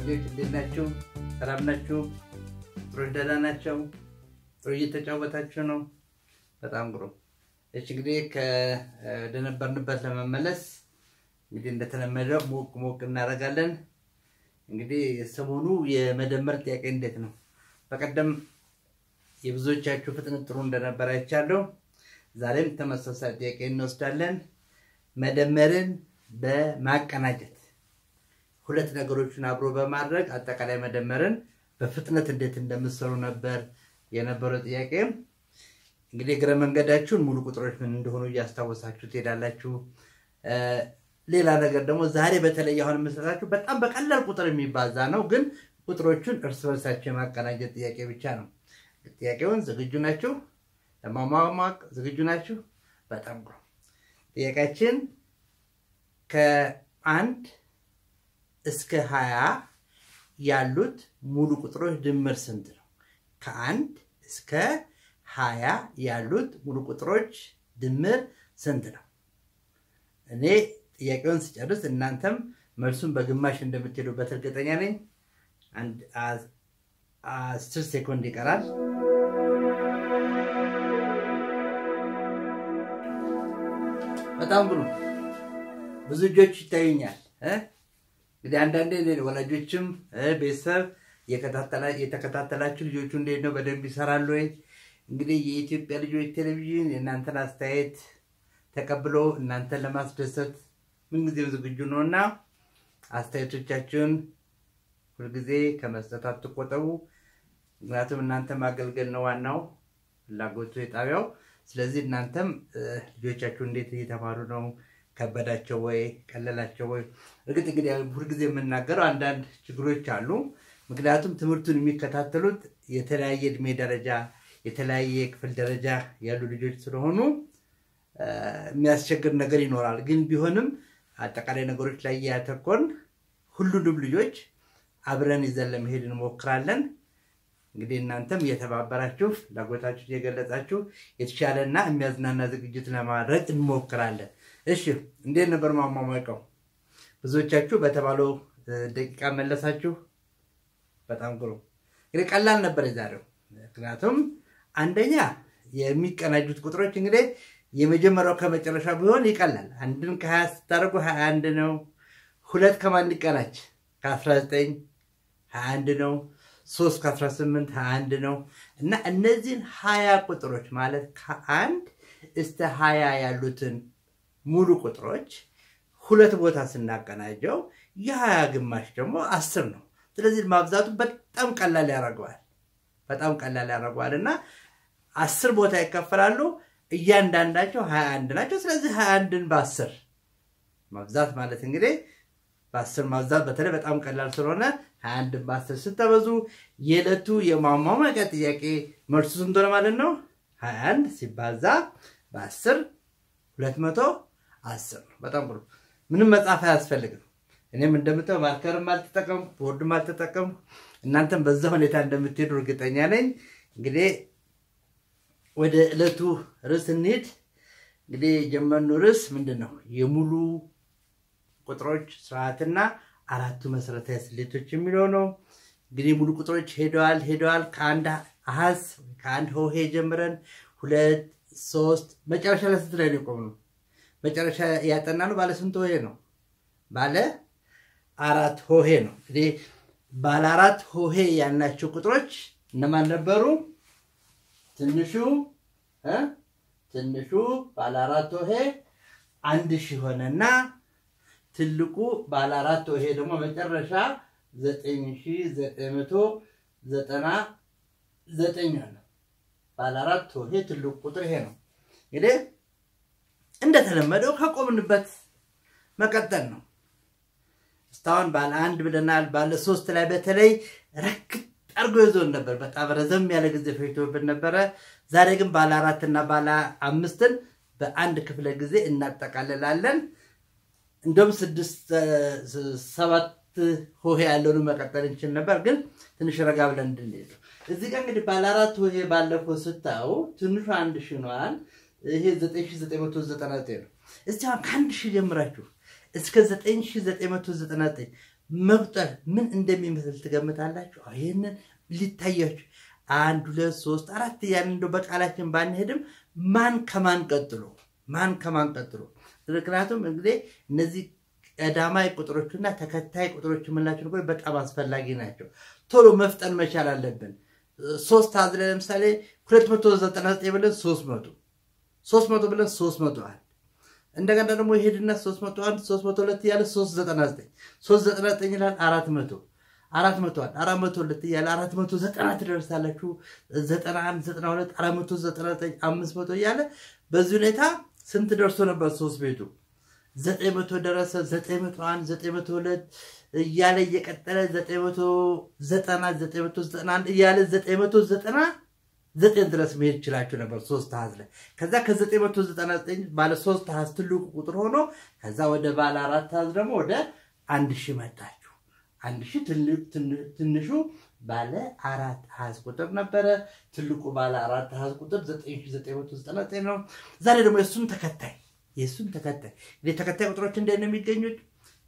ልጆች እንዴት ናችሁ? ሰላም ናችሁ? ጥሩ ደህና ናችሁ? ጥሩ እየተጫወታችሁ ነው? በጣም ጥሩ። እሺ እንግዲህ ከደነበርንበት ለመመለስ እንግዲህ እንደተለመደው ሞቅ እናደርጋለን። እንግዲህ ሰሞኑ የመደመር ጥያቄ እንዴት ነው? በቀደም የብዙዎቻችሁ ፍጥነት ጥሩ እንደነበር አይቻለሁ። ዛሬም ተመሳሳይ ጥያቄ እንወስዳለን። መደመርን በማቀናጀት ሁለት ነገሮችን አብሮ በማድረግ አጠቃላይ መደመርን በፍጥነት እንዴት እንደምትሰሩ ነበር የነበረው ጥያቄ። እንግዲህ እግረ መንገዳችሁን ሙሉ ቁጥሮች ምን እንደሆኑ እያስታወሳችሁ ትሄዳላችሁ። ሌላ ነገር ደግሞ ዛሬ በተለይ አሁን መስራታችሁ በጣም በቀላል ቁጥር የሚባዛ ነው፣ ግን ቁጥሮቹን እርስ በርሳቸው የማቀናጀት ጥያቄ ብቻ ነው። ጥያቄውን ዝግጁ ናችሁ? ለማሟሟቅ ዝግጁ ናችሁ? በጣም ጥሩ። ጥያቄያችን ከ1 እስከ 20 ያሉት ሙሉ ቁጥሮች ድምር ስንት ነው? ከ1 እስከ 20 ያሉት ሙሉ ቁጥሮች ድምር ስንት ነው? እኔ ጥያቄውን ስጨርስ እናንተም መልሱን በግማሽ እንደምትሄዱበት እርግጠኛ ነኝ። 10 ሴኮንድ ይቀራል። በጣም ጥሩ። ብዙ እጆች ይታዩኛል። እንግዲህ አንዳንዴ ወላጆችም ቤተሰብ የተከታተላችሁ ልጆቹ እንዴት ነው በደንብ ይሰራሉ ወይ? እንግዲህ የኢትዮጵያ ልጆች ቴሌቪዥን የእናንተን አስተያየት ተቀብሎ እናንተን ለማስደሰት ምንጊዜም ዝግጁ ነውና አስተያየቶቻችሁን ሁልጊዜ ከመስጠት አትቆጠቡ። ምክንያቱም እናንተ ማገልገል ነው ዋናው ፍላጎቱ የጣቢያው። ስለዚህ እናንተም ልጆቻችሁ እንዴት እየተማሩ ነው? ከበዳቸው ወይ ቀለላቸው ወይ? እርግጥ እንግዲህ ሁልጊዜ የምናገረው አንዳንድ ችግሮች አሉ። ምክንያቱም ትምህርቱን የሚከታተሉት የተለያየ እድሜ ደረጃ የተለያየ ክፍል ደረጃ ያሉ ልጆች ስለሆኑ የሚያስቸግር ነገር ይኖራል። ግን ቢሆንም አጠቃላይ ነገሮች ላይ ያተኮርን ሁሉንም ልጆች አብረን ይዘን ለመሄድ እንሞክራለን። እንግዲህ እናንተም እየተባበራችሁ ፍላጎታችሁን እየገለጻችሁ የተሻለና የሚያዝናና ዝግጅት ለማድረግ እንሞክራለን። እሺ እንዴት ነበር ማሟሟቀው? ብዙዎቻችሁ በተባለው ደቂቃ መለሳችሁ። በጣም ጥሩ። እንግዲህ ቀላል ነበር የዛሬው። ምክንያቱም አንደኛ የሚቀናጁት ቁጥሮች እንግዲህ የመጀመሪያው ከመጨረሻ ቢሆን ይቀላል። አንድን ከ20 ስታደርጉ 21 ነው። 2 ከማን ይቀናጅ? ከ19 21 ነው። 3 ከ18 21 ነው። እና እነዚህን 20 ቁጥሮች ማለት ከ1 እስከ 20 ያሉትን ሙሉ ቁጥሮች ሁለት ቦታ ስናቀናጀው የ20 ግማሽ ደግሞ 10 ነው። ስለዚህ ማብዛቱ በጣም ቀላል ያደርገዋል። በጣም ቀላል ያደርገዋልና 10 ቦታ ይከፈላሉ። እያንዳንዳቸው 21 ናቸው። ስለዚህ 21ን በ10 ማብዛት ማለት እንግዲህ በ10 ማብዛት በተለይ በጣም ቀላል ስለሆነ 21ን በ10 ስትበዙ የዕለቱ የማሟሟቂያ ጥያቄ መልሱ ስንት ሆነ ማለት ነው? 21 ሲባዛ በ10 210 ነው። በጣም ጥሩ። ምንም መጻፍ አያስፈልግም። እኔም እንደምታው ማርከርም አልተጠቀምኩ ቦርድም አልተጠቀምኩ። እናንተም በዛ ሁኔታ እንደምትሄዱ እርግጠኛ ነኝ። እንግዲህ ወደ ዕለቱ ርዕስ እንሂድ። እንግዲህ የጀመርነው ርዕስ ምንድነው? የሙሉ ቁጥሮች ስርዓትና አራቱ መሰረታዊ ስሌቶች የሚለው ነው። እንግዲህ ሙሉ ቁጥሮች ሄደዋል ከአንድ አሃዝ ከአንድ ሆሄ ጀምረን 2 3 መጨረሻ ላይ ስንት ላይ ነው የቆምነው? መጨረሻ ያጠናነው ባለ ስንት ሆሄ ነው? ባለ 4 ሆሄ ነው። እንግዲህ ባለ 4 ሆሄ ያልናቸው ቁጥሮች እነማን ነበሩ? ትንሹ ባለ 4 ሆሄ 1000 ሆነና ትልቁ ባለ 4 ሆሄ ደግሞ መጨረሻ 9999 ነው። ባለ 4 ሆሄ ትልቁ ቁጥር ይሄ ነው። እንግዲህ እንደተለመደው ከቆምንበት መቀጠል ነው። እስካሁን ባለ 1 ብለናል። ባለ 3 ላይ በተለይ ረክት አርጎ ይዞን ነበር። በጣም ረዘም ያለ ጊዜ ፈጅቶብን ነበር። ዛሬ ግን ባለ 4 እና ባለ 5ን በአንድ ክፍለ ጊዜ እናጠቃልላለን። እንደውም 6 7 ሆሄ ያለውን መቀጠል እንችል ነበር፣ ግን ትንሽ ረጋ ብለን እንድንሄድ እዚህ ጋር እንግዲህ ባለ 4 ሆሄ ባለፈው ስታው ትንሹ 1000 ነዋል። ይሄ 9999 ነው። እስቲ አሁን ከ1000 ጀምራችሁ እስከ 9999 መቁጠር ምን እንደሚመስል ትገምታላችሁ? ይሄንን ሊታያችሁ 1 2 3 4 ያን እንደው በቃላችን ባንሄድም ማን ከማን ቀጥሎ ምክንያቱም እንግዲህ እነዚህ ቀዳማይ ቁጥሮችና ተከታይ ቁጥሮች የምንላቸው ነገሮች በጣም አስፈላጊ ናቸው። ቶሎ መፍጠን መቻል አለብን። 3 አዝ ለምሳሌ 299 ብለን 300 ብለን 300 እንደገና ደግሞ ይሄድና 301 302 ያለ 399 ይላል 400 402 ያለ 490 ትደርሳላችሁ 91 92 499 500 ያለ በዚህ ሁኔታ ስንት ደርሶ ነበር 3 ቤቱ 900 ደረሰ 901 902 ያለ እየቀጠለ 990 991 ያለ 999 ድረስ መሄድ ይችላችሁ ነበር 3 አዝ ላይ ከዛ ከ999 ባለ 3 አዝ ትልቁ ቁጥር ሆኖ ከዛ ወደ ባለ 4 አዝ ደግሞ ወደ 1000 መጣችሁ 1000 ትንሹ ባለ 4 አዝ ቁጥር ነበረ ትልቁ ባለ 4 አዝ ቁጥር 9999 ነው ዛሬ ደግሞ የሱን ተከታይ የተከታይ ቁጥሮች እንደነ የሚገኙት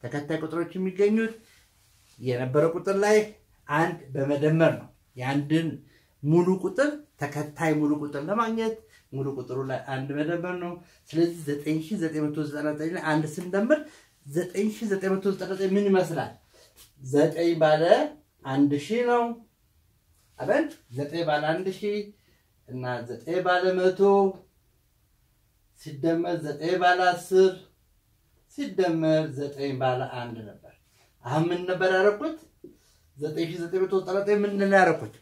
ተከታይ ቁጥሮች የሚገኙት የነበረው ቁጥር ላይ አንድ በመደመር ነው የአንድን ሙሉ ቁጥር ተከታይ ሙሉ ቁጥር ለማግኘት ሙሉ ቁጥሩ ላይ አንድ መደመር ነው ስለዚህ 9999 ላይ አንድ ስንደምር 9999 ምን ይመስላል 9 ባለ 1000 ነው አይደል 9 ባለ 1000 እና 9 ባለ 100 ሲደመር 9 ባለ 10 ሲደመር 9 ባለ 1 ነበር አሁን ምን ነበር ያረኩት 9999 ምን ነው ያረኩት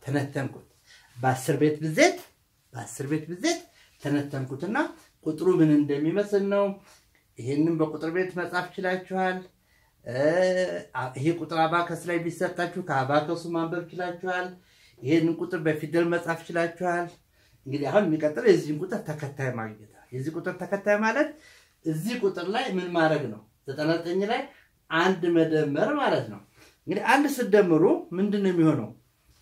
ተነተንኩት በ10 ቤት ብዜት ተነተንኩትና ቁጥሩ ምን እንደሚመስል ነው ይሄንን በቁጥር ቤት መጻፍ ይችላችኋል ይሄ ቁጥር አባከስ ላይ ቢሰጣችሁ ከአባከሱ ማንበብ ይችላችኋል ይሄንን ቁጥር በፊደል መጻፍ ይችላችኋል እንግዲህ አሁን የሚቀጥለው የዚህን ቁጥር ተከታይ ማግኘት የዚህ ቁጥር ተከታይ ማለት እዚህ ቁጥር ላይ ምን ማድረግ ነው 99 ላይ አንድ መደመር ማለት ነው እንግዲህ አንድ ስደምሩ ምንድነው የሚሆነው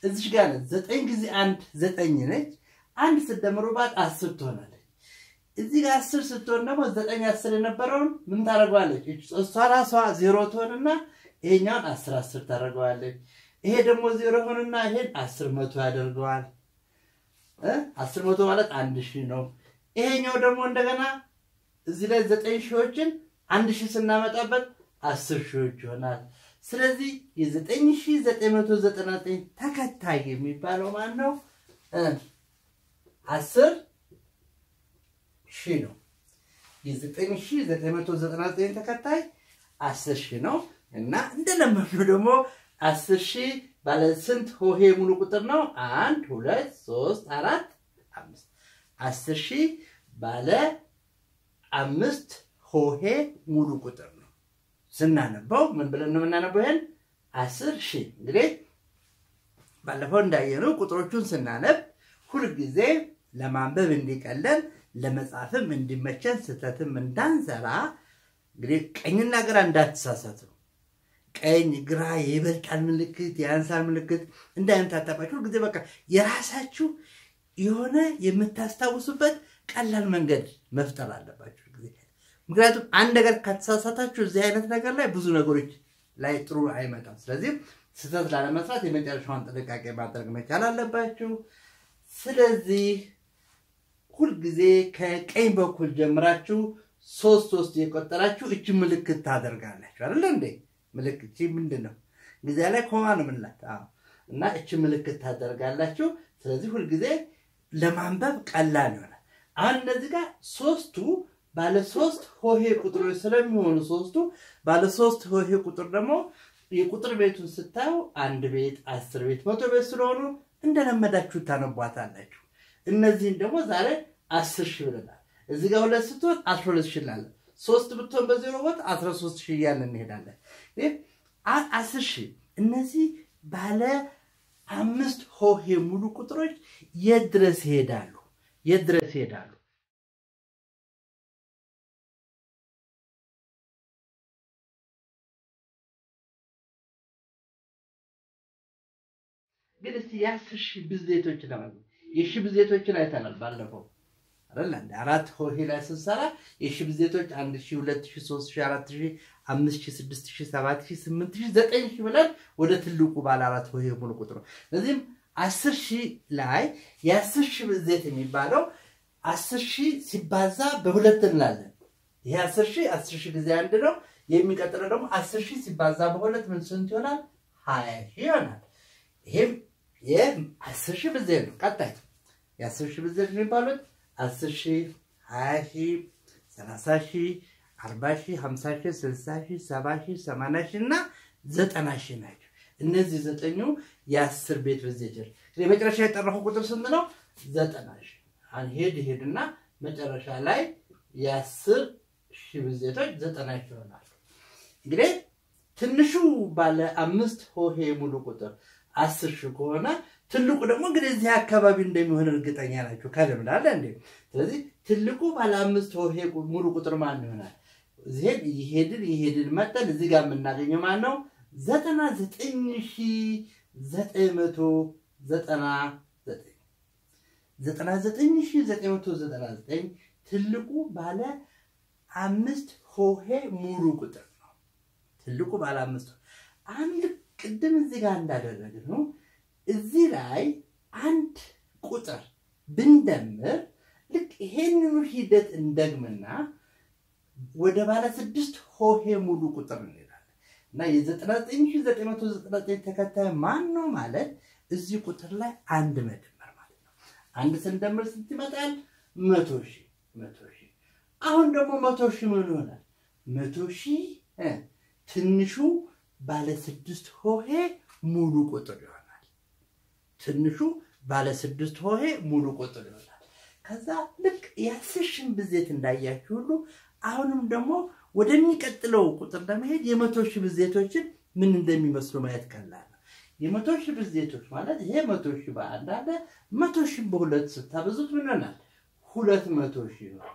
እዚህ ጋር 9 ጊዜ 1 9 ነች አንድ ስደምሩባት 10 ትሆናለች እዚህ ጋር 10 ስትሆን ደግሞ 9 10 የነበረውን ምን ታደርጋለች እሷ ራሷ 0 ትሆንና ይሄኛውን 10 10 ታደርጋለች ይሄ ደግሞ 0 ሆነና ይሄን 10 100 ያደርገዋል 10 100 ማለት 1000 ነው ይሄኛው ደግሞ እንደገና እዚህ ላይ 9 ሺዎችን 1000 ስናመጣበት 10 ሺዎች ይሆናል ስለዚህ የ9999 ተከታይ የሚባለው ማን ነው 10 ሺህ ነው የ9999 ተከታይ 10 ሺህ ነው እና እንደለመደው ደግሞ 10 ሺህ ባለ ስንት ሆሄ ሙሉ ቁጥር ነው 1 2 3 4 5 10 ሺህ ባለ 5 ሆሄ ሙሉ ቁጥር ነው ስናነበው ምን ብለን ነው የምናነበው ይሄን 10 ሺህ እንግዲህ ባለፈው እንዳየነው ቁጥሮቹን ስናነብ ሁሉ ጊዜ ለማንበብ እንዲቀለን ለመጻፍም እንዲመቸን ስተትም እንዳንሰራ እንግዲህ ቀኝና ግራ እንዳትሳሳቱ ቀኝ ግራ የበልጣል ምልክት ያንሳል ምልክት እንዳይምታጣባችሁ ጊዜ በቃ የራሳችሁ የሆነ የምታስታውሱበት ቀላል መንገድ መፍጠር አለባችሁ ጊዜ ምክንያቱም አንድ ነገር ከተሳሳታችሁ እዚህ አይነት ነገር ላይ ብዙ ነገሮች ላይ ጥሩ አይመጣም ስለዚህ ስተት ላለመስራት የመጨረሻውን ጥንቃቄ ማድረግ መቻል አለባችሁ ስለዚህ ሁሉ ጊዜ ከቀኝ በኩል ጀምራችሁ 3 የቆጠራችሁ እቺ ምልክት ታደርጋላችሁ አይደል እንዴ ምልክት ምንድነው ጊዜ ላይ ኮማ ነው ምንላት እና እቺ ምልክት ታደርጋላችሁ ስለዚህ ሁሉ ጊዜ ለማንበብ ቀላል ይሆናል አሁን እነዚህ ጋር 3ቱ ባለ 3 ሆሄ ቁጥሮች ስለሚሆኑ 3ቱ ባለ 3 ሆሄ ቁጥር ደግሞ የቁጥር ቤቱን ስታዩ 1 ቤት 10 ቤት 100 ቤት ስለሆኑ እንደለመዳችሁ ታነቧታላችሁ እነዚህን ደግሞ ዛሬ 10 ሺህ ብለናል እዚህ ጋር 2 ስትሆን 12 ሺህ ይላል 3 ብትሆን በዜሮ ወጥ 13 ሺህ ያን እንሄዳለን 10 ሺህ እነዚህ ባለ 5 ሆሄ ሙሉ ቁጥሮች የድረስ ይሄዳሉ ግን እስቲ የ10 ሺህ ብዜቶች ለማለት የሺህ ብዜቶችን አይተናል ባለፈው አይደል እንደ አራት ሆሄ ላይ ስንሰራ የሺ ብዜቶች 1000 2000 3000 4000 5000 6000 7000 8000 9000 ብለን ወደ ትልቁ ባለ አራት ሆሄ ሙሉ ቁጥር ስለዚህም 10000 ላይ የ10000 ብዜት የሚባለው 10000 ሲባዛ በሁለት እንላለን ይሄ 10000 ጊዜ አንድ ነው የሚቀጥለው ደግሞ 10000 ሲባዛ በሁለት ምን ስንት ይሆናል 20000 ይሆናል ይሄም የ10000 ብዜት ነው ቀጣይ የ10000 ብዜት የሚባሉት 10000 20000 30000 40000 50000 60000 70000 80000 እና 90000 ናቸው እነዚህ ዘጠኙ የ10 ቤት ብዜቶች ለመጨረሻ የጠራው ቁጥር ስንት ነው 90000 አን ሄድና መጨረሻ ላይ የ10 ሺህ ብዜቶች 90000 ይሆናል እንግዲህ ትንሹ ባለ 5 ሆሄ ሙሉ ቁጥር 10000 ከሆነ ትልቁ ደግሞ እንግዲህ እዚህ አካባቢ እንደሚሆን እርግጠኛ ናችሁ ከልምድ አይደል እንዴ ስለዚህ ትልቁ ባለ 5 ሆሄ ሙሉ ቁጥር ማን ይሆናል እዚህ ይሄድን መጣን እዚህ ጋር የምናገኘው ማን ነው 99999 ትልቁ ባለ 5 ሆሄ ሙሉ ቁጥር ነው ትልቁ ባለ 5 አንድ ቅድም እዚህ ጋር እንዳደረግነው እዚህ ላይ አንድ ቁጥር ብንደምር ልክ ይሄንን ሂደት እንደግምና ወደ ባለ 6 ሆሄ ሙሉ ቁጥር እንላለን እና የ99999 ተከታይ ማን ነው ማለት እዚህ ቁጥር ላይ አንድ መደመር ማለት ነው አንድ ስንደምር ስንት ይመጣል 100000 አሁን ደግሞ 100000 ምን ይሆናል 100000 ትንሹ ባለ 6 ሆሄ ሙሉ ቁጥር ይሆናል ትንሹ ባለ 6 ሆሄ ሙሉ ቁጥር ይሆናል ከዛ ልክ የ10000 ብዜት እንዳያችሁ ሁሉ አሁንም ደግሞ ወደሚቀጥለው ቁጥር ለመሄድ የ100000 ብዜቶችን ምን እንደሚመስሉ ማየት ቀላል ነው የ100000 ብዜቶች ማለት ይሄ 100000 በአንድ አለ 100000 በሁለት ስታበዙት ምን ይሆናል 200000 ይሆናል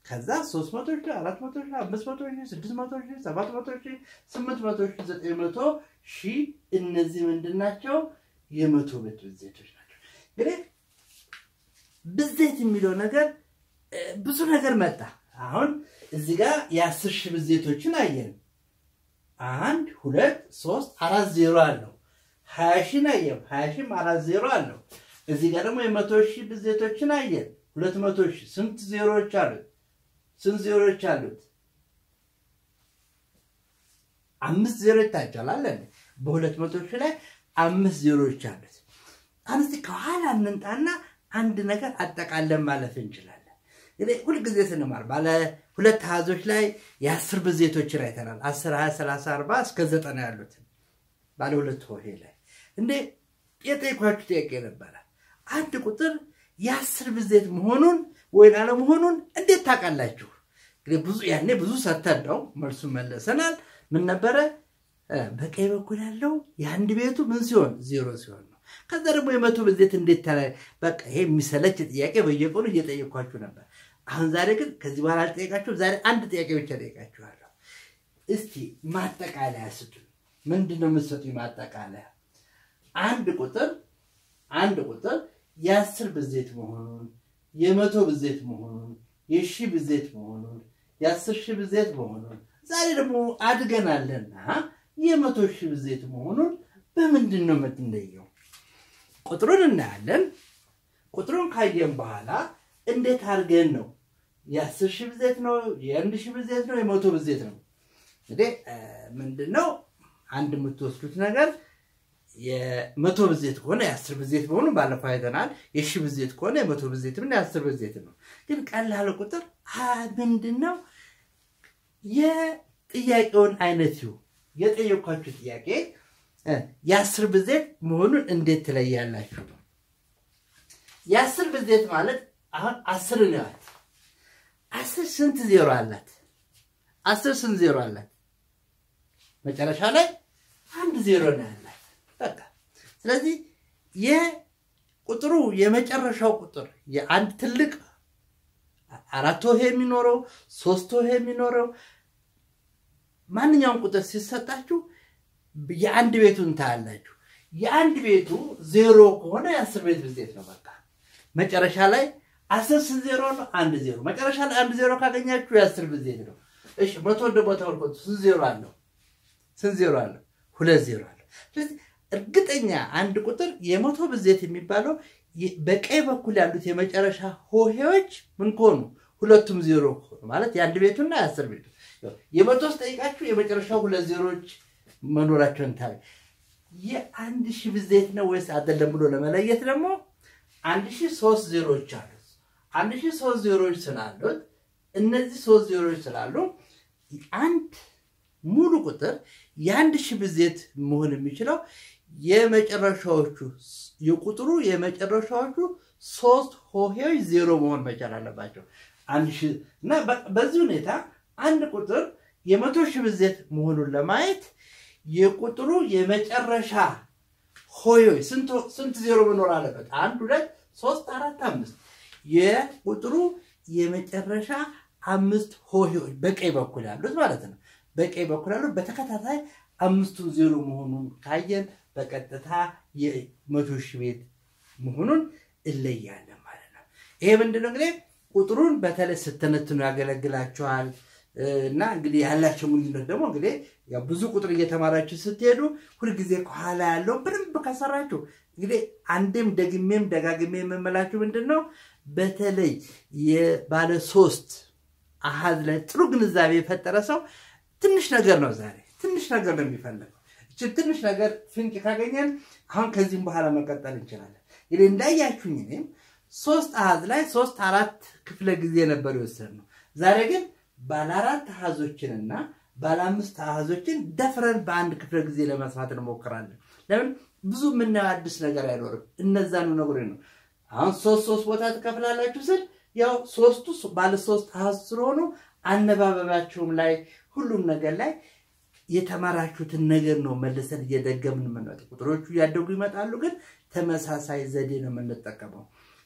ከዛ 300000 400000 500000 600000 700000 800000 900000 እነዚህ ምንድናቸው የ100 ቤት ብዜቶች ናቸው እንግዲህ ብዜት የሚለው ነገር ብዙ ነገር መጣ አሁን እዚህ ጋር የ10000 ብዜቶችን አየን 1 2 3 4 0 አለው 20000 አየን 20000 4 0 አለው እዚህ ጋር ደግሞ የ100000 ብዜቶችን አየን 200000 ስንት ዜሮዎች አሉት ስንት ዜሮዎች አሉት 5 ዜሮዎች ታቻላል በ200000 ላይ 5 ዜሮዎች አሉት አንስቲ ከኋላ እንንጣና አንድ ነገር አጠቃለን ማለፍ እንችላለን እንግዲህ ሁሉ ጊዜ ስንማር ባለ ሁለት አሃዞች ላይ የ10 ብዜቶች አይተናል 10 20 30 40 እስከ 90 ያሉት ባለ ሁለት ሆሄ ላይ እንዴ የጠይቋችሁ ጥያቄ ነበር አንድ ቁጥር የ10 ብዜት መሆኑን ወይ አለመሆኑን እንዴት ታውቃላችሁ እንግዲህ ብዙ ያኔ ብዙ ሰተን ነው መልሱ መለሰናል ምን ነበር በቀኝ በኩል ያለው የአንድ ቤቱ ምን ሲሆን 0 ሲሆን ነው ከዛ ደግሞ የ100 ብዜት እንዴት ታለ በቃ ይሄ የሚሰለች ጥያቄ በየቀኑ እየጠየኳችሁ ነበር አሁን ዛሬ ግን ከዚህ በኋላ አልጠየቃችሁ ዛሬ አንድ ጥያቄ ብቻ ጠይቃችኋለሁ እስቲ ማጠቃለያ ስጡ ምንድነው የምትሰጡኝ ማጠቃለያ አንድ ቁጥር የ10 ብዜት መሆኑን የ100 ብዜት መሆኑን የ1000 ብዜት መሆኑን የ10000 ብዜት መሆኑን ዛሬ ደግሞ አድገናልና የ100,000 ብዜት መሆኑን በምንድነው የምትለየው ቁጥሩን እናያለን ቁጥሩን ካየን በኋላ እንዴት አድርገን ነው የ10,000 ብዜት ነው የ1000 ብዜት ነው የ100 ብዜት ነው እንዴ ምንድነው አንድ የምትወስዱት ነገር የ100 ብዜት ከሆነ የ10 ብዜት መሆኑን ባለፈው አይተናል የ1000 ብዜት ከሆነ የ100 ብዜት ምን የ10 ብዜት ነው ግን ቀላል ቁጥር ምንድነው የጥያቄውን አይነት ይው የጠየኳችሁ ጥያቄ የ10 ብዜት መሆኑን እንዴት ትለያላችሁ የ10 ብዜት ማለት አሁን 10 ነው 10 ስንት ዜሮ አላት 10 ስንት ዜሮ አላት መጨረሻ ላይ አንድ ዜሮ ነው ያላት በቃ ስለዚህ የቁጥሩ የመጨረሻው ቁጥር የአንድ ትልቅ 4 ሆሄ የሚኖረው 3 ሆሄ የሚኖረው ማንኛውም ቁጥር ሲሰጣችሁ የአንድ ቤቱን ታያላችሁ የአንድ ቤቱ 0 ከሆነ የ10 ቤት ብዜት ነው በቃ መጨረሻ ላይ 10 ስንት ዜሮ ነው? 1 ዜሮ። መጨረሻ ላይ 1 ዜሮ ካገኛችሁ የ10 ብዜት ነው። እሺ 100 ወደ ቦታው ልቆጥ ስንት ዜሮ አለው? ስንት ዜሮ አለው? 2 ዜሮ አለው። ስለዚህ እርግጠኛ አንድ ቁጥር የመቶ ብዜት የሚባለው በቀኝ በኩል ያሉት የመጨረሻ ሆሄዎች ምን ከሆኑ ሁለቱም ዜሮ ማለት የአንድ ቤቱና የ10 ቤቱ የመቶ ጠይቃችሁ የመጨረሻው ሁለት ዜሮች መኖራቸውን ታይ የአንድ ሺህ ብዜት ነው ወይስ አይደለም ብሎ ለመለየት ደግሞ 1003 ዜሮች አሉ። 1003 ዜሮች ስላሉት እነዚህ 3 ዜሮች ስላሉ አንድ ሙሉ ቁጥር የአንድ ሺህ ብዜት መሆን የሚችለው የመጨረሻዎቹ የቁጥሩ የመጨረሻዎቹ 3 ሆሄዎች ዜሮ መሆን መቻል አለባቸው። አንድ ሺህ እና በዚህ ሁኔታ አንድ ቁጥር የመቶ ሺህ ብዜት መሆኑን ለማየት የቁጥሩ የመጨረሻ ሆሄዎች ስንት ዜሮ መኖር አለበት? 1 2 3 4 5 የቁጥሩ የመጨረሻ 5 ሆሄዎች በቀኝ በኩል ያሉት ማለት ነው። በቀኝ በኩል ያሉት በተከታታይ 5 ዜሮ መሆኑን ካየን በቀጥታ የመቶ ሺህ ቤት መሆኑን እለያለን ማለት ነው። ይሄ ምንድነው እንግዲህ ቁጥሩን በተለይ ስተነትኑ ያገለግላችኋል እና እንግዲህ ያላችሁ ምንድነው ደግሞ እንግዲህ ያው ብዙ ቁጥር እየተማራችሁ ስትሄዱ ሁሉ ጊዜ ከኋላ ያለው በደንብ ከሰራችሁ እንግዲህ አንዴም ደግሜም ደጋግሜ የምመላችሁ ምንድነው በተለይ የባለ 3 አሃዝ ላይ ጥሩ ግንዛቤ የፈጠረ ሰው ትንሽ ነገር ነው ዛሬ ትንሽ ነገር ነው የሚፈልገው። እቺ ትንሽ ነገር ፍንጭ ካገኘን አሁን ከዚህም በኋላ መቀጠል እንችላለን። እንግዲህ እንዳያችሁኝ እኔም 3 አሃዝ ላይ 3 4 ክፍለ ጊዜ ነበር የወሰድነው። ዛሬ ግን ባለ 4 አሃዞችንና ባለ 5 አሃዞችን ደፍረን በአንድ ክፍለ ጊዜ ለመስራት እንሞክራለን። ለምን ብዙ ምን አዲስ ነገር አይኖርም። እነዛኑ ነገሮች ነው አሁን 3 ቦታ ተከፍላላችሁ ስል ያው 3ቱ ባለ 3 አሃዝ ስለሆኑ አነባበባችሁም ላይ ሁሉም ነገር ላይ የተማራችሁትን ነገር ነው መልሰን እየደገምን የምንመጣው። ቁጥሮቹ ያደጉ ይመጣሉ ግን ተመሳሳይ ዘዴ ነው የምንጠቀመው።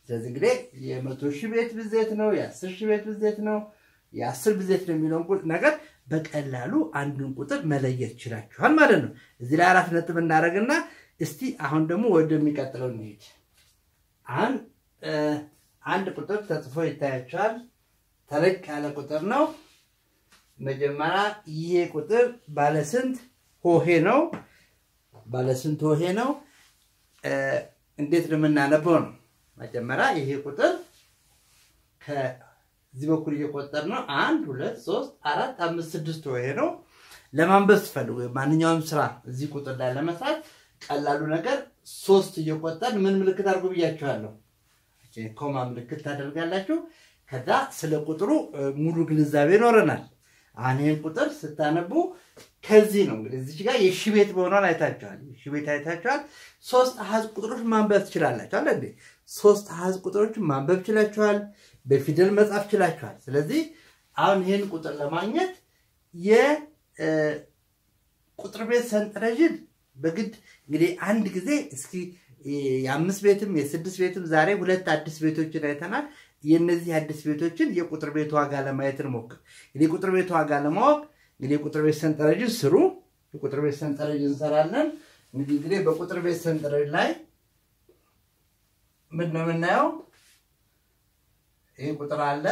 ስለዚህ እንግዲህ የመቶ ሺህ ቤት ብዜት ነው የ10 ሺህ ቤት ብዜት ነው የ10 ብዜት ነው የሚለውን ነገር በቀላሉ አንዱን ቁጥር መለየት ይችላችኋል ማለት ነው። እዚህ ላይ 4 ነጥብ እናደርግና እስቲ አሁን ደግሞ ወደሚቀጥለው እንሂድ። አንድ ቁጥር ተጽፎ ይታያችኋል። ተለቅ ያለ ቁጥር ነው። መጀመሪያ ይሄ ቁጥር ባለ ስንት ሆሄ ነው? ባለ ስንት ሆሄ ነው? እንዴት ነው የምናነበው ነው? መጀመሪያ ይሄ ቁጥር ከዚህ በኩል እየቆጠር ነው 1 2 3 4 5 6 ሆሄ ነው። ለማንበብ ስትፈልጉ ማንኛውም ስራ እዚህ ቁጥር ላይ ለመስራት ቀላሉ ነገር 3 እየቆጠር ምን ምልክት አድርጉ ብያችኋለሁ። እቺ ኮማ ምልክት ታደርጋላችሁ። ከዛ ስለ ቁጥሩ ሙሉ ግንዛቤ ይኖረናል። አሁን ቁጥር ስታነቡ ከዚህ ነው እንግዲህ እዚህ ጋር የሺህ ቤት በሆነው አይታችኋል። የሺህ ቤት አይታችኋል። 3 አሃዝ ቁጥሮች ማንበብ ትችላላችሁ አይደል? 3 አሃዝ ቁጥሮች ማንበብ ትችላላችሁ፣ በፊደል መጻፍ ትችላላችሁ። ስለዚህ አሁን ይሄን ቁጥር ለማግኘት የቁጥር ቤት ሰንጠረዥን በግድ እንግዲህ አንድ ጊዜ እስኪ የ5 ቤትም የ6 ቤትም ዛሬ 2 አዲስ ቤቶችን አይተናል። የነዚህ አዲስ ቤቶችን የቁጥር ቤት ዋጋ ለማየት እንሞክር። እንግዲህ ቁጥር ቤት ዋጋ ለማወቅ እንግዲህ ቁጥር ቤት ሰንጠረዥን ስሩ። የቁጥር ቤት ሰንጠረዥን እንሰራለን። እንግዲህ በቁጥር ቤት ሰንጠረዥ ላይ ምን ነው የምናየው? ይሄ ቁጥር አለ።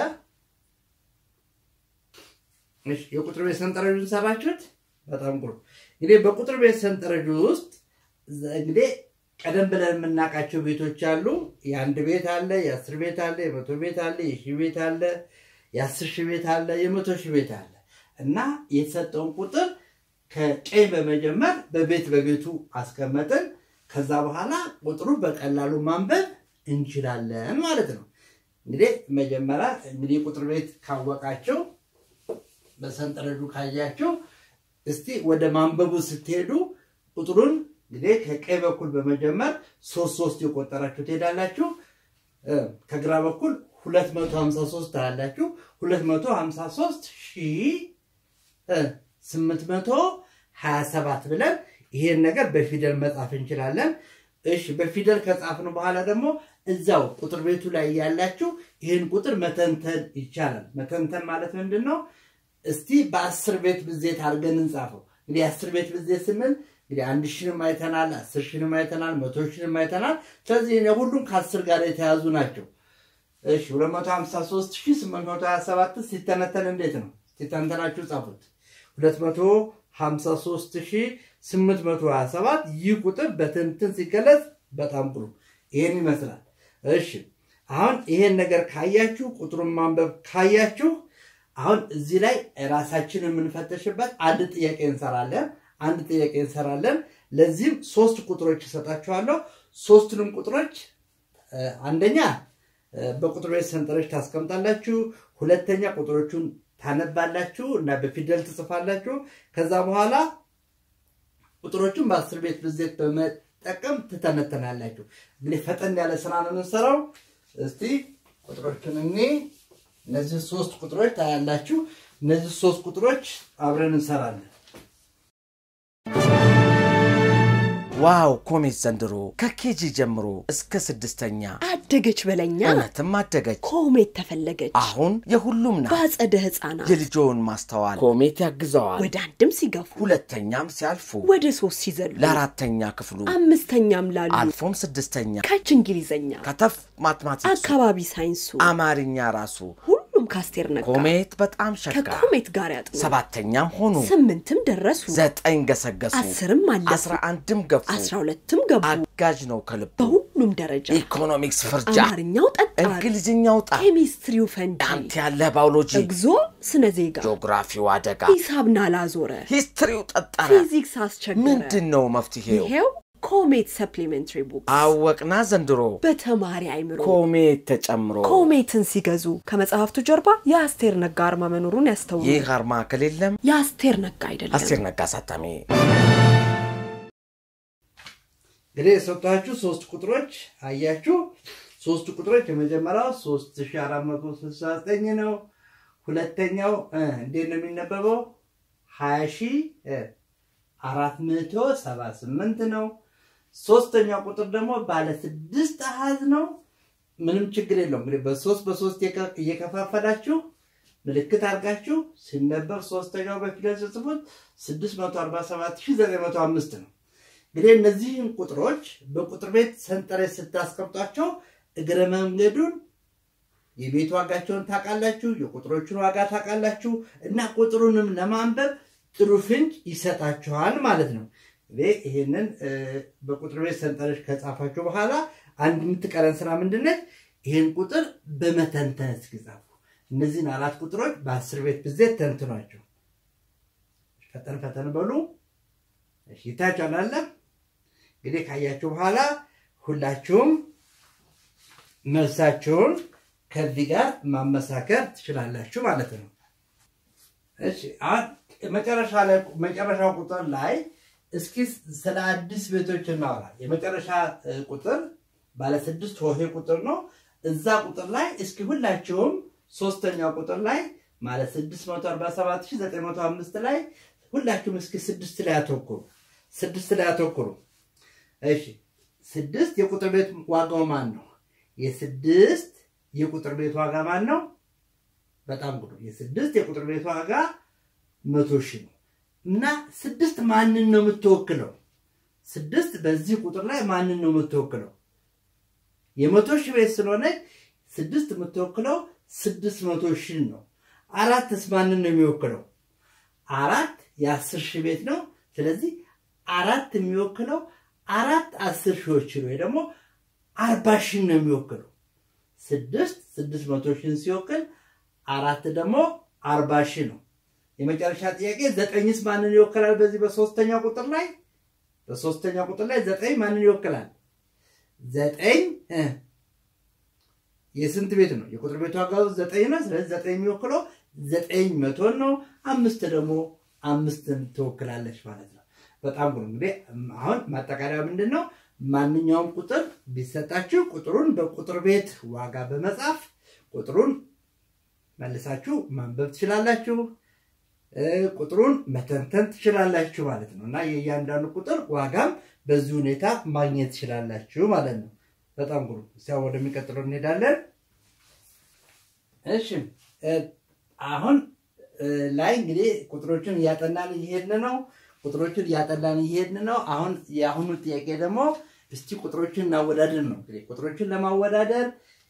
እሺ የቁጥር ቤት ሰንጠረዥን ሰራችሁት? በጣም ጥሩ። እንግዲህ በቁጥር ቤት ሰንጠረዥ ውስጥ እንግዲህ ቀደም ብለን የምናውቃቸው ቤቶች አሉ። የ1 ቤት አለ፣ የ10 ቤት አለ፣ የ100 ቤት አለ፣ የ1000 ቤት አለ፣ የ10000 ቤት አለ፣ የ100000 ቤት አለ እና የተሰጠውን ቁጥር ከቀኝ በመጀመር በቤቱ አስቀመጥን። ከዛ በኋላ ቁጥሩ በቀላሉ ማንበብ እንችላለን ማለት ነው። እንግዲህ መጀመሪያ እንግዲህ ቁጥር ቤት ካወቃችሁ በሰንጠረዡ ካያችሁ እስቲ ወደ ማንበቡ ስትሄዱ ቁጥሩን እንግዲህ ከቀኝ በኩል በመጀመር 3 የቆጠራችሁ ትሄዳላችሁ። ከግራ በኩል 253 አላችሁ። 253827 ብለን ይሄን ነገር በፊደል መጻፍ እንችላለን። እሺ በፊደል ከጻፍን በኋላ ደግሞ እዛው ቁጥር ቤቱ ላይ ያላችሁ ይሄን ቁጥር መተንተን ይቻላል። መተንተን ማለት ምንድነው? እስቲ በ10 ቤት ብዜት አድርገን እንጻፈው። እንግዲህ 10 ቤት ብዜት ስንል እንግዲህ 1000ንም አይተናል 10000ንም አይተናል 100000ንም አይተናል ስለዚህ ሁሉም ከ10 ጋር የተያዙ ናቸው እሺ 253827 ሲተነተን እንዴት ነው ሲተነተናችሁ ጻፉት 253827 ይህ ቁጥር በትንትን ሲገለጽ በጣም ጥሩ ይሄን ይመስላል እሺ አሁን ይሄን ነገር ካያችሁ ቁጥሩን ማንበብ ካያችሁ አሁን እዚህ ላይ ራሳችንን የምንፈተሽበት አንድ ጥያቄ እንሰራለን ለዚህም 3 ቁጥሮች ይሰጣችኋለሁ 3ቱንም ቁጥሮች አንደኛ በቁጥር ቤት ሰንጠረዥ ታስቀምጣላችሁ ሁለተኛ ቁጥሮቹን ታነባላችሁ እና በፊደል ትጽፋላችሁ ከዛ በኋላ ቁጥሮቹን በ10 ቤት ብዜት በመጠቀም ትተነተናላችሁ እንግዲህ ፈጠን ያለ ስራ ነው የምንሰራው እስቲ ቁጥሮቹን እነዚህ 3 ቁጥሮች ታያላችሁ እነዚህ 3 ቁጥሮች አብረን እንሰራለን ዋው ኮሜት ዘንድሮ ከኬጂ ጀምሮ እስከ 6ኛ አደገች በለኛ እውነትም አደገች ኮሜት ተፈለገች አሁን የሁሉም ነው ባጸደ ህፃናት የልጆን ማስተዋል ኮሜት ያግዘዋል ወደ አንድም ሲገፉ ሁለተኛም ሲያልፉ ወደ 3 ሲዘሉ ለአራተኛ ክፍሉ አምስተኛም ላሉ አልፎም 6ኛ ከች እንግሊዘኛ ከተፍ ማትማቲክስ አካባቢ ሳይንሱ አማርኛ ራሱ ሁሉም ካስቴር ነጋ ኮሜት በጣም ሸካ ከኮሜት ጋር ያጥኑ 7ኛም ሆኑ 8ም ደረሱ 9 ገሰገሱ 10ም አለፉ 11ም ገፉ 12ም ገቡ አጋጅ ነው ከልብ በሁሉም ደረጃ ኢኮኖሚክስ ፍርጃ አማርኛው ጠጣር እንግሊዝኛው ጣ ኬሚስትሪው ፈንጂ አንተ ያለ ባዮሎጂ እግዚኦ ስነ ዜጋ ጂኦግራፊው አደጋ ሂሳብና ላዞረ ሂስትሪው ጠጣራ ፊዚክስ አስቸገረ ምንድነው መፍትሄው ይሄው ኮሜት ሰፕሊሜንተሪ ቡክስ አወቅና ዘንድሮ በተማሪ አይምሮ ኮሜት ተጨምሮ ኮሜትን ሲገዙ ከመጽሐፍቱ ጀርባ የአስቴር ነጋ አርማ መኖሩን ያስተውሉ ይህ አርማ ከሌለም የአስቴር ነጋ አይደለም አስቴር ነጋ ሳታሚ እንግዲህ ሰጣችሁ 3 ቁጥሮች አያችሁ 3 ቁጥሮች የመጀመሪያው 3469 ነው ሁለተኛው እንዴት ነው የሚነበበው 20478 ነው ሶስተኛው ቁጥር ደግሞ ባለ 6 አሃዝ ነው ምንም ችግር የለውም እንግዲህ በ3 እየከፋፈላችሁ ምልክት አድርጋችሁ ሲነበብ ሶስተኛው በፊደል ጽፉት 647905 ነው እንግዲህ እነዚህን ቁጥሮች በቁጥር ቤት ሰንጠረዥ ስታስቀምጧቸው እግረ መንገዱን የቤት ዋጋቸውን ታቃላችሁ የቁጥሮቹን ዋጋ ታቃላችሁ እና ቁጥሩንም ለማንበብ ጥሩ ፍንጭ ይሰጣችኋል ማለት ነው ይሄንን በቁጥር ቤት ሰንጠረዥ ከጻፋችሁ በኋላ አንድ የምትቀረን ስራ ምንድነው ይሄን ቁጥር በመተንተን እስኪጻፉ እነዚህን 4 ቁጥሮች በ10 ቤት ብዜት ተንትኗቸው ፈጠን በሉ እሺ ታቻላለ እንግዲህ ካያችሁ በኋላ ሁላችሁም መልሳችሁን ከዚህ ጋር ማመሳከር ትችላላችሁ ማለት ነው እሺ መጨረሻው ቁጥር ላይ እስኪ ስለ አዲስ ቤቶች እናወራ የመጨረሻ ቁጥር ባለ 6 ሆሄ ቁጥር ነው እዛ ቁጥር ላይ እስኪ ሁላችሁም ሶስተኛው ቁጥር ላይ ማለት 647905 ላይ ሁላችሁም እስኪ 6 ላይ አተኩሩ እሺ 6 የቁጥር ቤት ዋጋው ማን ነው የ6 የቁጥር ቤት ዋጋ ማን ነው በጣም ጉዱ የ6 የቁጥር ቤት ዋጋ 100,000 ነው እና 6 ማንን ነው የምትወክለው 6 በዚህ ቁጥር ላይ ማንን ነው የምትወክለው የ100,000 ቤት ስለሆነ 6 የምትወክለው 600,000 ነው 4ስ ማንን ነው የሚወክለው 4 የ10,000 ቤት ነው ስለዚህ 4 የሚወክለው 4 10,000 ወይ ደግሞ 40,000 ነው የሚወክለው 6 600,000 ሲወክል 4 ደግሞ 40,000 ነው የመጨረሻ ጥያቄ 9ስ ማንን ይወክላል በዚህ በሶስተኛው ቁጥር ላይ 9 ማንን ይወክላል 9 የስንት ቤት ነው የቁጥር ቤት ዋጋው 9 ነው ስለዚህ 9 የሚወክለው 900 ነው 5 ደግሞ 5ን ትወክላለች ማለት ነው በጣም ጉድ እንግዲህ አሁን ማጠቃለያው ምንድነው ማንኛውም ቁጥር ቢሰጣችሁ ቁጥሩን በቁጥር ቤት ዋጋ በመጻፍ ቁጥሩን መልሳችሁ ማንበብ ትችላላችሁ ቁጥሩን መተንተን ትችላላችሁ ማለት ነው እና የእያንዳንዱ ቁጥር ዋጋም በዚህ ሁኔታ ማግኘት ትችላላችሁ ማለት ነው በጣም ጉድ ሲያው ወደሚቀጥለው እንሄዳለን እሺ አሁን ላይ እንግዲህ ቁጥሮችን ያጠናን ይሄን ነው ቁጥሮችን ያጠላን ይሄን ነው አሁን ያሁኑ ጥያቄ ደግሞ እስቲ ቁጥሮችን እናወዳደር ነው እንግዲህ ቁጥሮችን ለማወዳደር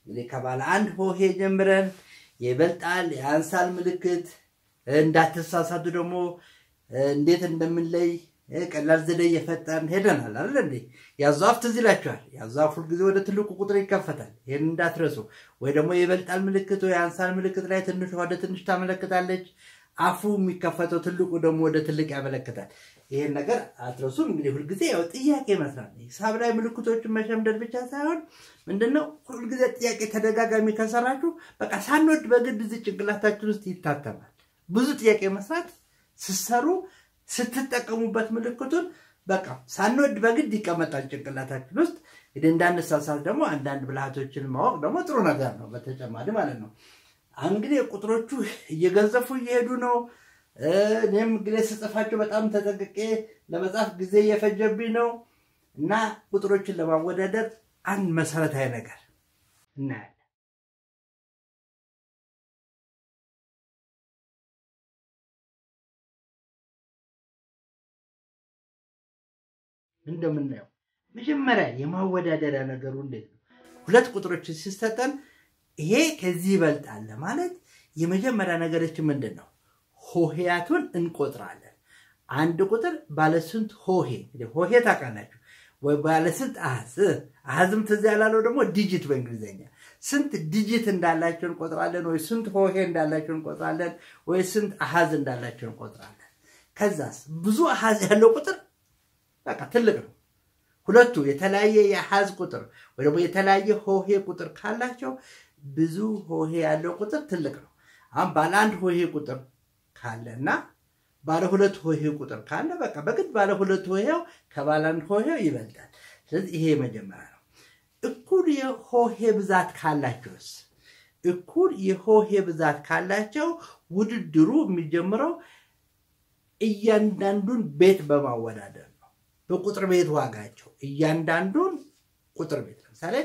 እንግዲህ ከባለ አንድ ሆሄ ጀምረን ይበልጣል ያንሳል ምልክት እንዳትሳሳቱ ደግሞ እንዴት እንደምንለይ ቀላል ዘዴ እየፈጠርን ሄደናል አይደል እንዴ ያዛፍ ትዝላችኋል ያዛፍ ሁሉ ጊዜ ወደ ትልቁ ቁጥር ይከፈታል ይሄን እንዳትረሱ ወይ ደግሞ ይበልጣል ምልክት ወይ ያንሳል ምልክት ላይ ትንሽ ወደ ትንሽ ታመለክታለች አፉ የሚከፈተው ትልቁ ደግሞ ወደ ትልቅ ያመለክታል ይሄን ነገር አትረሱ እንግዲህ ሁሉ ጊዜ ያው ጥያቄ መስራት ሂሳብ ላይ ምልክቶችን መሸምደድ ብቻ ሳይሆን ምንድነው ሁሉ ጊዜ ጥያቄ ተደጋጋሚ ከሰራችሁ በቃ ሳንወድ በግድ እዚህ ጭንቅላታችን ውስጥ ይታተማል ብዙ ጥያቄ መስራት ሲሰሩ ስትጠቀሙበት ምልክቱን በቃ ሳንወድ በግድ ይቀመጣል ጭንቅላታችን ውስጥ እንዳንሳሳት ደግሞ አንዳንድ ብልሃቶችን ማወቅ ደግሞ ጥሩ ነገር ነው በተጨማሪ ማለት ነው እንግዲህ ቁጥሮቹ እየገዘፉ እየሄዱ ነው እኔም እንግዲህ ስጽፋቸው በጣም ተጠንቅቄ ለመጻፍ ጊዜ እየፈጀብኝ ነው እና ቁጥሮችን ለማወዳደር አንድ መሰረታዊ ነገር እናያለን እንደምናየው መጀመሪያ የማወዳደሪያ ነገሩ እንዴት ነው ሁለት ቁጥሮችን ሲሰጠን ይሄ ከዚህ ይበልጣል ማለት የመጀመሪያ ነገራችን ምንድነው ሆሄያቱን እንቆጥራለን አንድ ቁጥር ባለ ስንት ሆሄ ሆሄ ታውቃላችሁ ወይ ባለ ስንት አሃዝም ትዝ ያላለው ደግሞ ዲጂት በእንግሊዘኛ ስንት ዲጂት እንዳላቸው እንቆጥራለን ወይ ስንት ሆሄ እንዳላቸው እንቆጥራለን ወይ ስንት አሃዝ እንዳላቸው እንቆጥራለን ከዛስ ብዙ አሃዝ ያለው ቁጥር በቃ ትልቅ ነው ሁለቱ የተለያየ የአሃዝ ቁጥር ወይ ደግሞ የተለያየ ሆሄ ቁጥር ካላቸው ብዙ ሆሄ ያለው ቁጥር ትልቅ ነው አሁን ባለ አንድ ሆሄ ቁጥር ካለና ባለ ሁለት ሆሄ ቁጥር ካለ በቃ በግድ ባለ ሁለት ሆሄው ከባለ አንድ ሆሄው ይበልጣል ስለዚህ ይሄ መጀመሪያ ነው እኩል የሆሄ ብዛት ካላቸውስ እኩል የሆሄ ብዛት ካላቸው ውድድሩ የሚጀምረው እያንዳንዱን ቤት በማወዳደር ነው በቁጥር ቤት ዋጋቸው እያንዳንዱን ቁጥር ቤት ለምሳሌ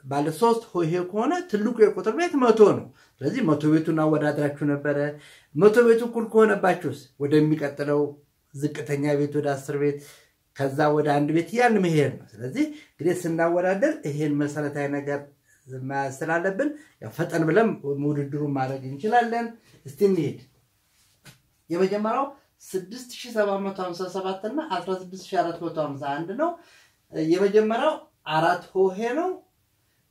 ባለ 3 ሆሄ ከሆነ ትልቁ የቁጥር ቤት 100 ነው ስለዚህ 100 ቤቱን አወዳድራችሁ ነበር 100 ቤቱ እኩል ከሆነባችሁስ ወደሚቀጥለው ዝቅተኛ ቤት ወደ 10 ቤት ከዛ ወደ አንድ ቤት ያን መሄድ ነው ስለዚህ እንግዲህ ስናወዳደር ይሄን መሰረታዊ ነገር ማስተላለብን ያው ፈጠን ብለን ውድድሩን ማድረግ እንችላለን እስቲ እንሂድ የመጀመሪያው 6757 እና 16451 ነው የመጀመሪያው 4 ሆሄ ነው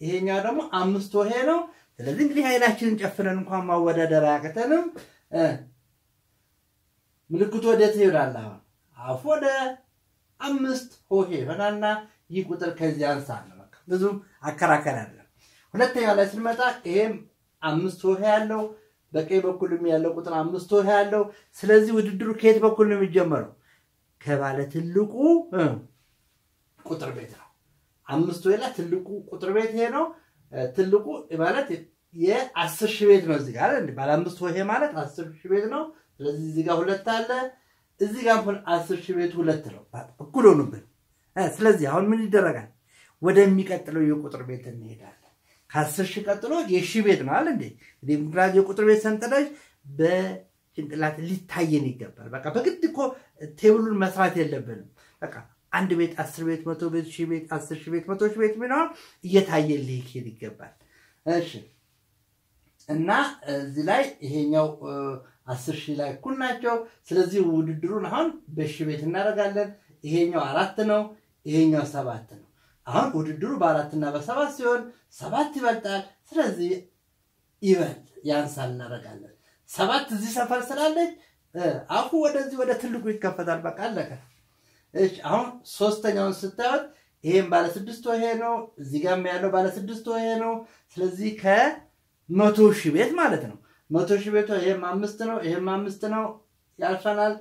ይሄኛው ደግሞ 5 ሆሄ ነው ስለዚህ እንግዲህ ኃይላችንን ጨፍነን እንኳን ማወዳደር አያቅተንም ምልክቱ ወዴት ይወዳል አሁን አፉ ወደ 5 ሆሄ ሆናና ይህ ቁጥር ከዚህ አንሳል ነው በቃ ብዙ አከራከር አይደለም ሁለተኛው ላይ ስንመጣ ይሄም 5 ሆሄ ያለው በቀኝ በኩልም ያለው ቁጥር 5 ሆሄ ያለው ስለዚህ ውድድሩ ከየት በኩል ነው የሚጀምረው ከባለ ትልቁ ቁጥር ቤት ነው 5 ሆሄ ላይ ትልቁ ቁጥር ቤት ይሄ ነው ትልቁ ማለት የ10 ሺህ ቤት ነው እዚህ ጋር አይደል ባለ 5 ሆሄ ማለት 10 ሺህ ቤት ነው ስለዚህ እዚህ ጋር ሁለት አለ እዚህ ጋር 10 ሺህ ቤት ሁለት ነው እኩል ሆነብን ስለዚህ አሁን ምን ይደረጋል ወደሚቀጥለው የቁጥር ቤት እንሄዳለን ከ10 ሺህ ቀጥሎ የሺህ ቤት ነው አይደል እንዴ እንግዲህ የቁጥር ቤት ሰንጠረዥ በጭንቅላት ሊታየን ይገባል በቃ በግድ እኮ ቴብሉን መስራት የለብንም በቃ አንድ ቤት 10 ቤት 100 ቤት 1000 ቤት 10000 ቤት 100000 ቤት ቢኖር እየታየልህ ይገባል እሺ እና እዚህ ላይ ይሄኛው 10000 ላይ እኩል ናቸው ስለዚህ ውድድሩን አሁን በሺህ ቤት እናደርጋለን ይሄኛው 4 ነው ይሄኛው 7 ነው አሁን ውድድሩ በ4 እና በ7 ሲሆን 7 ይበልጣል ስለዚህ ይበልጥ ያንሳል እናደርጋለን 7 እዚህ ሰፈር ስላለች አፉ ወደዚህ ወደ ትልቁ ይከፈታል በቃ አለቀ እሺ አሁን ሶስተኛውን ስታዩት ይሄም ባለ 6 ሆሄ ነው እዚህ ጋርም ያለው ባለ 6 ሆሄ ነው ስለዚህ ከ100000 ቤት ማለት ነው 100000 ቤት ይሄም 5 ነው ይሄም 5 ነው ያልፈናል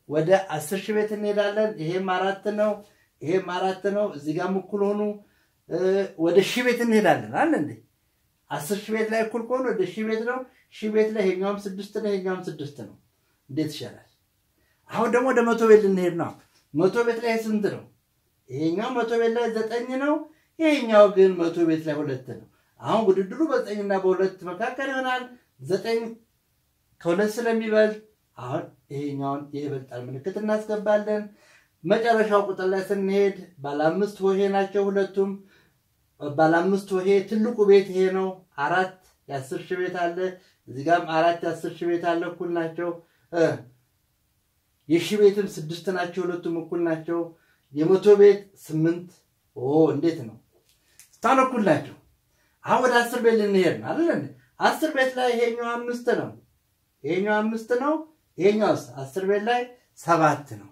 ወደ 10000 ቤት እንሄዳለን ይሄም 4 ነው ይሄም 4 ነው እዚህ ጋርም እኩል ሆኑ ወደ 1000 ቤት እንሄዳለን አይደል እንዴ 10000 ቤት ላይ እኩል ከሆነ ወደ 1000 ቤት ነው 1000 ቤት ላይ ይሄኛውም 6 ነው ይሄኛውም 6 ነው እንዴት ይሻላል አሁን ደግሞ ወደ 100 ቤት ልንሄድ ነው 100 ቤት ላይ ስንት ነው ይሄኛው 100 ቤት ላይ 9 ነው ይሄኛው ግን 100 ቤት ላይ 2 ነው አሁን ውድድሩ በ9 እና በ2 መካከል ይሆናል 9 ከ2 ስለሚበልጥ አሁን ይሄኛውን የይበልጣል ምልክት እናስገባለን። መጨረሻው ቁጥር ላይ ስንሄድ ባለ 5 ሆሄ ናቸው ሁለቱም። ባለ 5 ሆሄ ትልቁ ቤት ይሄ ነው። 4 የ10 ሺህ ቤት አለ። እዚህ ጋርም 4 የ10 ሺህ ቤት አለ። እኩል ናቸው። የሺህ ቤትም 6 ናቸው። ሁለቱም እኩል ናቸው። የመቶ ቤት 8 እንዴት ነው? ስታን እኩል ናቸው። አሁን ወደ 10 ቤት ልንሄድ ነው አይደል? 10 ቤት ላይ ይሄኛው 5 ነው። ይሄኛው 5 ነው። ይሄኛው 10 ቤት ላይ 7 ነው።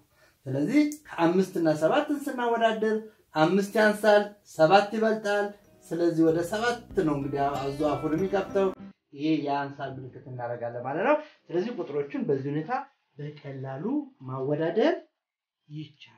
ስለዚህ ከ5 እና 7 ስናወዳደር 5 ያንሳል፣ 7 ይበልጣል። ስለዚህ ወደ 7 ነው እንግዲህ አዙአፉን የሚከፍተው። ይሄ ያንሳል ምልክት እናደርጋለን ማለት ነው። ስለዚህ ቁጥሮችን በዚህ ሁኔታ በቀላሉ ማወዳደር ይቻላል።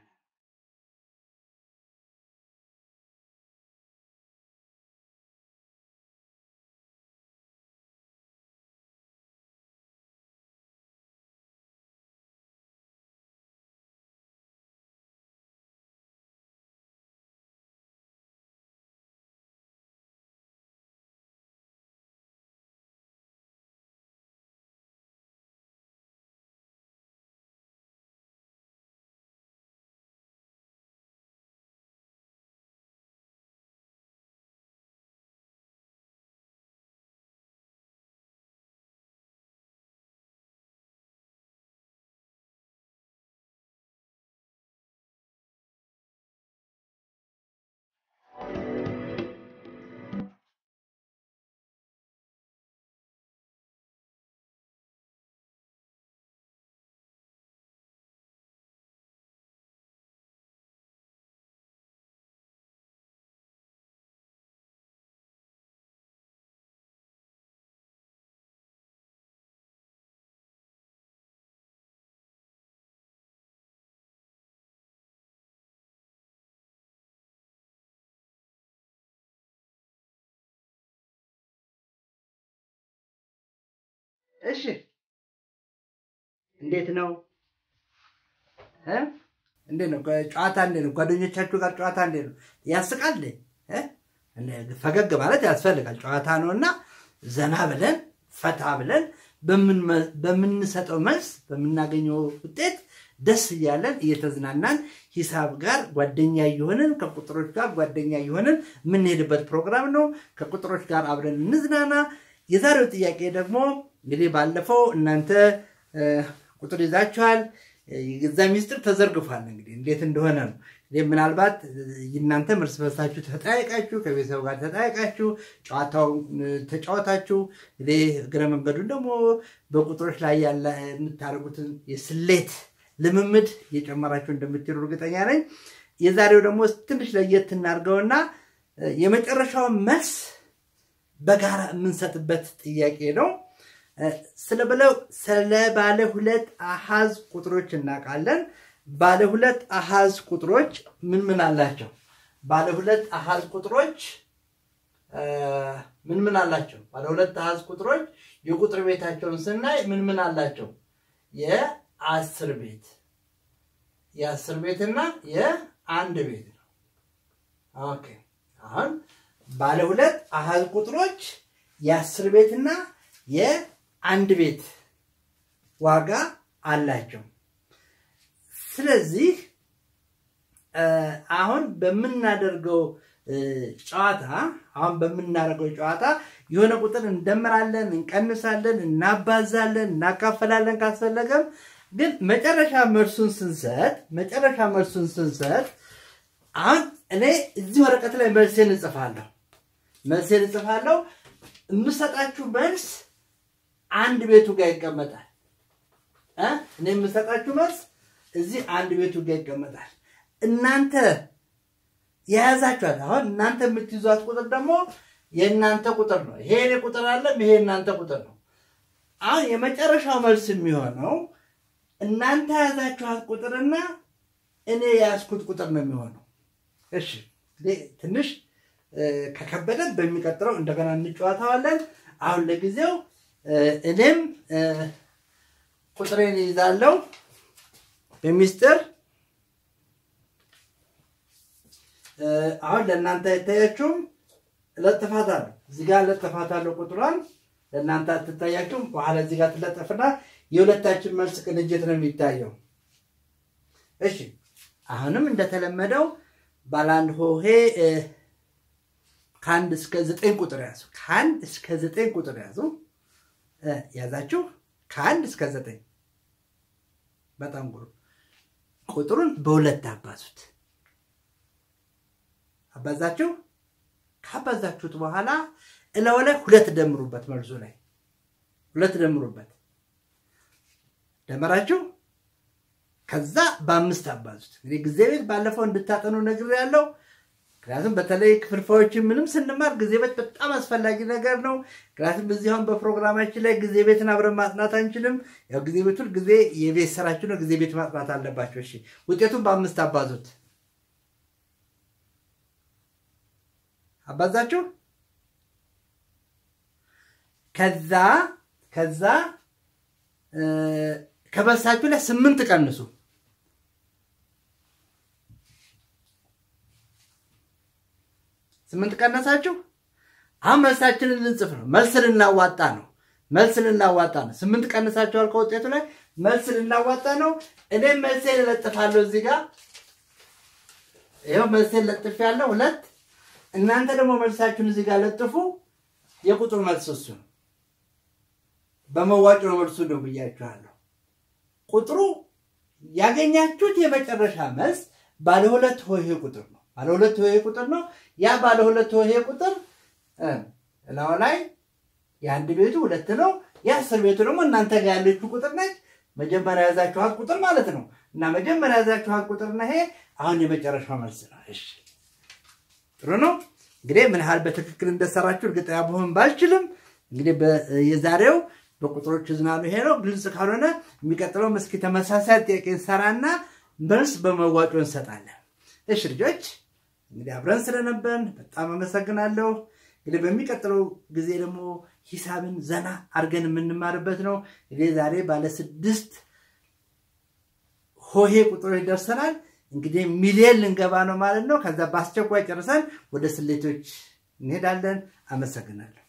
እሺ እንዴት ነው? እንዴት ነው ጨዋታ? እንዴት ነው ጓደኞቻችሁ ጋር ጨዋታ እንዴት ነው? ያስቃል? ፈገግ ማለት ያስፈልጋል። ጨዋታ ነውና ዘና ብለን ፈታ ብለን በምንሰጠው መልስ በምናገኘው ውጤት ደስ እያለን እየተዝናናን ሂሳብ ጋር ጓደኛ ይሆንን ከቁጥሮች ጋር ጓደኛ ይሆንን ምን ሄድበት ፕሮግራም ነው። ከቁጥሮች ጋር አብረን እንዝናና። የዛሬው ጥያቄ ደግሞ እንግዲህ ባለፈው እናንተ ቁጥር ይዛችኋል። የገዛ ሚስጥር ተዘርግፏል። እንግዲህ እንዴት እንደሆነ ነው። ምናልባት እናንተ እርስ በርሳችሁ ተጠያይቃችሁ ከቤተሰብ ጋር ተጠያይቃችሁ ጨዋታው ተጫወታችሁ እግረ መንገዱን ደግሞ በቁጥሮች ላይ ያለ የምታደርጉትን የስሌት ልምምድ እየጨመራችሁ እንደምትሄዱ እርግጠኛ ነኝ። የዛሬው ደግሞ ትንሽ ለየት እናድርገውና የመጨረሻው መልስ በጋራ የምንሰጥበት ጥያቄ ነው። ስለ ባለ ሁለት አሃዝ ቁጥሮች እናውቃለን። ባለ ሁለት አሃዝ ቁጥሮች ምን አላቸው? ባለ ሁለት አሃዝ ቁጥሮች ምን አላቸው? ባለ ሁለት አሃዝ ቁጥሮች የቁጥር ቤታቸውን ስናይ ምን አላቸው? የ10 ቤት የ10 ቤትና የ1 ቤት ነው። ኦኬ አሁን ባለ ሁለት አሃዝ ቁጥሮች የ10 ቤትና የ1 ቤት ዋጋ አላቸው። ስለዚህ አሁን በምናደርገው ጨዋታ የሆነ ቁጥር እንደምራለን፣ እንቀንሳለን፣ እናባዛለን፣ እናካፈላለን ካስፈለገም ግን መጨረሻ መልሱን ስንሰጥ አሁን እኔ እዚህ ወረቀት ላይ መልሴን እጽፋለሁ። የምሰጣችሁ መልስ 1 ቤቱ ጋር ይቀመጣል። እኔ የምሰጣችሁ መልስ እዚህ 1 ቤቱ ጋር ይቀመጣል። እናንተ የያዛችኋት አሁን እናንተ የምትይዟት ቁጥር ደግሞ የእናንተ ቁጥር ነው። ይሄ የኔ ቁጥር አይደለም፣ ይሄ እናንተ ቁጥር ነው። አሁን የመጨረሻው መልስ የሚሆነው እናንተ የያዛችኋት ቁጥርና እኔ የያዝኩት ቁጥር ነው የሚሆነው። እሺ ትንሽ ከከበደን በሚቀጥለው እንደገና እንጫወታለን። አሁን ለጊዜው እኔም ቁጥሬን ይዛለሁ በሚስጥር። አሁን ለእናንተ አይታያችሁም፣ ለጥፋታለሁ። እዚህ ጋር ለጥፋታለሁ ቁጥሯን ለእናንተ አትታያችሁም። በኋላ እዚህ ጋር ትለጥፍና የሁለታችን መልስ ቅንጅት ነው የሚታየው እሺ አሁንም እንደተለመደው ባለ አንድ ሆሄ ከአንድ እስከ 9 ቁጥር ያዙ ከአንድ እስከ 9 ቁጥር ያዙ ያዛችሁ ከአንድ እስከ 9 በጣም ጉሩ ቁጥሩን በሁለት አባዙት አባዛችሁ ካባዛችሁት በኋላ እላው ላይ ሁለት ደምሩበት መልሱ ላይ ሁለት ደምሩበት ደመራችሁ ከዛ በአምስት አባዙት እንግዲህ ጊዜ ቤት ባለፈው እንድታጠኑ ነገር ያለው ምክንያቱም በተለይ ክፍልፋዮች ምንም ስንማር ጊዜ ቤት በጣም አስፈላጊ ነገር ነው ምክንያቱም በዚያም በፕሮግራማችን ላይ ጊዜ ቤትን አብረን ማጥናት አንችልም ያው ጊዜ ቤቱን ጊዜ የቤት ስራችሁ ነው ጊዜ ቤት ማጥናት አለባችሁ እሺ ውጤቱን በአምስት አባዙት አባዛችሁ ከዛ ከበሳችሁ ላይ 8 ቀንሱ 8 ቀነሳችሁ አመሳችንን ልንጽፍ ነው መልስ ልናዋጣ ነው 8 ቀንሳችኋል ከውጤቱ ላይ መልስ ልናዋጣ ነው እኔ መልስ ለጥፋለሁ እዚህ ጋር ይሄው መልስ ለጥፍ ያለው 2 እናንተ ደግሞ መልሳችሁን እዚህ ጋር ለጥፉ የቁጥሩ መልስ እሱ ነው በመዋጮ መልሱ ነው ብያችኋለሁ ቁጥሩ ያገኛችሁት የመጨረሻ መልስ ባለ 2 ሆሄ ቁጥር ነው ባለ 2 ሆሄ ቁጥር ነው ያ ባለ 2 ሆሄ ቁጥር እላው ላይ የአንድ ቤቱ 2 ነው የ10 ቤቱ ደግሞ እናንተ ጋር ያለችው ቁጥር ነች መጀመሪያ ያዛችኋት ቁጥር ማለት ነው እና መጀመሪያ ያዛችኋት ቁጥር ነው ይሄ አሁን የመጨረሻው መልስ ነው እሺ ጥሩ ነው እንግዲህ ምን ያህል በትክክል እንደሰራችሁ እርግጠኛ ብሆን ባልችልም እንግዲህ የዛሬው በቁጥሮች ዝናኑ ይሄ ነው ግልጽ ካልሆነ የሚቀጥለው መስኪ ተመሳሳይ ጥያቄ እንሰራና መልስ በመዋጮ እንሰጣለን እሺ ልጆች እንግዲህ አብረን ስለነበርን በጣም አመሰግናለሁ እንግዲህ በሚቀጥለው ጊዜ ደግሞ ሂሳብን ዘና አርገን የምንማርበት ነው እንግዲህ ዛሬ ባለ 6 ሆሄ ቁጥሮች ደርሰናል እንግዲህ ሚሊየን ልንገባ ነው ማለት ነው ከዛ ባስቸኳይ ጨርሰን ወደ ስሌቶች እንሄዳለን አመሰግናለሁ